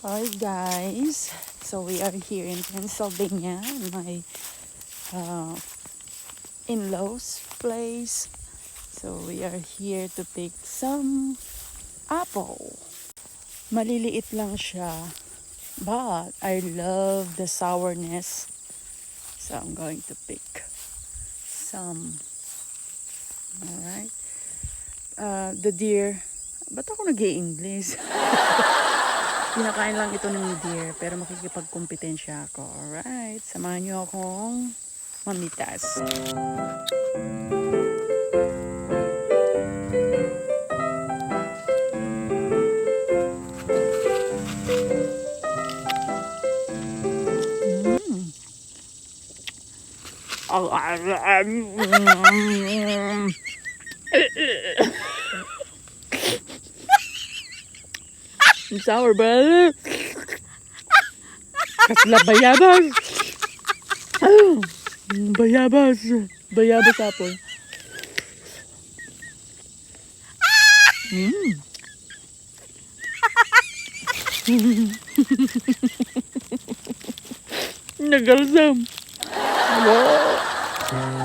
Hi guys, so we are here in Pennsylvania, my uh, in-laws place. So we are here to pick some apple. Maliliit lang siya, but I love the sourness. So I'm going to pick some. Alright. The deer, ba't ako nag-i-English? Pinakain lang ito ng deer, pero makikipagkumpetensya ako. Alright, samahan niyo akong mamitas. Sour ba? Kasla bayabas. Bayabas. Bayabas apple. Nagalsam. Wow.